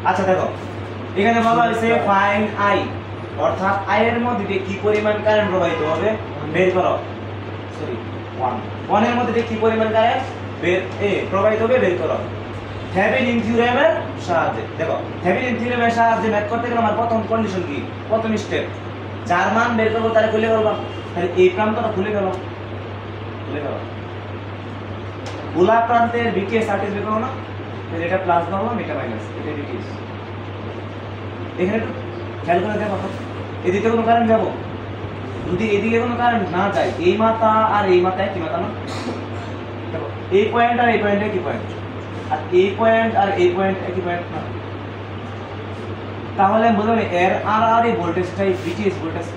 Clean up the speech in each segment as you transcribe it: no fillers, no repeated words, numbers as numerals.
আচ্ছা দেখো এখানে বলা হয়েছে ফাইন্ড আই, অর্থাৎ আই এর মধ্যে দিয়ে কি পরিমাণ কারেন্ট প্রবাহিত হবে বের করো। সরি 1 এর মধ্যে দিয়ে কি পরিমাণ কারেন্ট প্রবাহিত হবে বের করো থেভেনিন থিওরেমের সাহায্যে। দেখো থেভেনিন থিওরেমের সাহায্যে ম্যাথ করতে গেলে আমার প্রথম কন্ডিশন কি, প্রথম স্টেপ যার মান বের করব তারে খুলে ফেললাম, তাহলে এই প্রান্তটা খুলে গেল, গোলা প্রান্তের বিটিএস আরটিএস বের করব না, তাহলে এটা প্লাস ধরলাম, এটা মাইনাস, এটা বিটিএস। এখানে একটু খেয়াল করে দেখো এদিকে কোনো কারেন্ট যাব, যদি এদিকে কোনো কারেন্ট না যায়, এই মাথা আর এই মাথা একই মাথা না, দেখো এই পয়েন্ট আর এই পয়েন্ট একই পয়েন্ট, আর এই পয়েন্ট আর এই পয়েন্ট একই পয়েন্ট না, তাহলে বুঝলাম এর আর এই ভোল্টেজটাই বিটিএস ভোল্টেজ।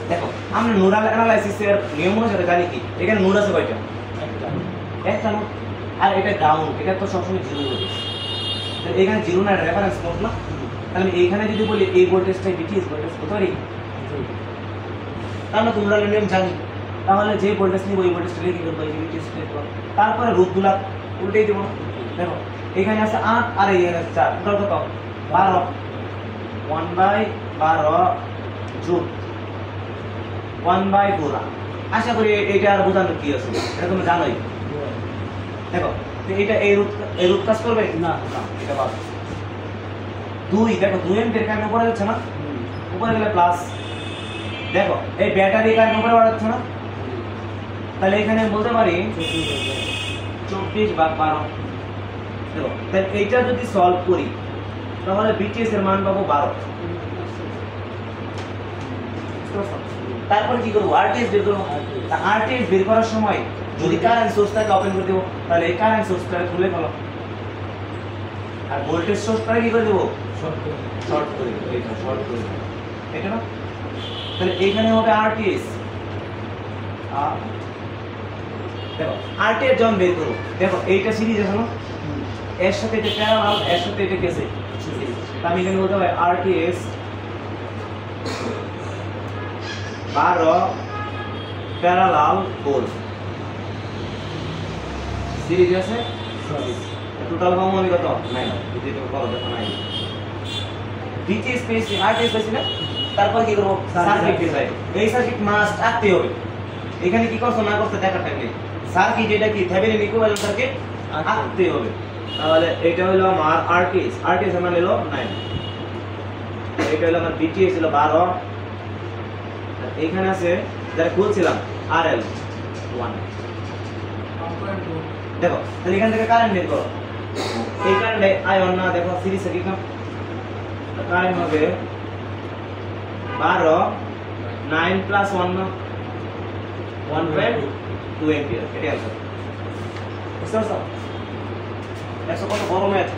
দেখো আমরা নোডাল অ্যানালাইসিসের নিয়ম অনুসারে জানি কি, এখানে নোড আছে কয়টা, একটা নোড, আর এটা গ্রাউন্ড, এটা তো সবসময় জিরো হবে, এখানে জিরো না রেফারেন্স নোড না, তাহলে এইখানে যদি বলি এই ভোল্টেজটাই বিটিএস ভোল্টেজ হতে পারি, তাহলে তোমরা নিয়ম জানি, তাহলে যে ভোল্টেজ নিব ওই ভোল্টেজটা লিখে দেবো, এই বিটিএস লিখব, তারপরে রূপগুলা উল্টেই দেব। দেখো এখানে আছে 8 আর এই আছে 4, টোটাল কত 12, 1/12 যোগ 1/4। আশা করি এটা আর বোঝানো কি আছে, এটা তুমি জানোই। দেখো এটা এই রূপ কাজ করবে না, এটা বাদ 2, দেখো 2 এম্পিয়ার কারেন্ট উপরে যাচ্ছে না, উপরে গেলে প্লাস। দেখো এই ব্যাটারি কারেন্ট উপরে বাড়াচ্ছে না, তাহলে এখানে বলতে পারি 24/12। দেখো তাহলে এইটা যদি সলভ করি তাহলে বিটিএস এর মান পাবো 12। তারপর কি করব, আরটিএস বের করব। আরটিএস বের করার সময় যদি কারেন্ট সোর্সটাকে ওপেন করে দেব, তাহলে এই কারেন্ট সোর্সটাকে খুলে ফেলো, আর ভোল্টেজ সোর্সটাকে কি করে দেব, শর্ট করে দেব, এটা শর্ট করে দেব, এটা না, তাহলে এইখানে হবে আরটিএস। দেখো আরটিএস যখন বের করব, দেখো এইটা সিরিজ আছে না, এর সাথে এটা প্যারালাল, এর সাথে এটা কেসে সিরিজ, আমি এখানে বলতে হবে আরটিএস 12 প্যারালাল 4 সিরিজ আছে, টোটাল পাবো আমি কত 9, যদি তুমি করো দেখো 9 বিটিএস পেয়েছি, আরটিএস পেয়েছি না, তারপর কি করব, সার্কিট ডিজাইন। এই সার্কিট মাস্ট আঁকতে হবে, এখানে কি করছো না করছো দেখার টাইম নেই, সার্কিট এটা কি থেভেনিন ইকুইভ্যালেন্ট সার্কিট আঁকতে হবে। তাহলে এটা হলো আমার আরটিএস, আরটিএস এর মান হলো 9, এটা হলো আমার বিটিএস হলো 12, এখানে আছে যারা খুলছিলাম আরএল 1। দেখো তাহলে এখান থেকে কারেন্ট বের করো, এই কারেন্টে আয়ন না, দেখো সিরিজ সার্কিট না, কারেন্ট হবে 12 9 প্লাস 1 না 1/2 এম্পিয়ার, এটা আছে। বুঝতে পারছো? দেখো কত বড় ম্যাথ।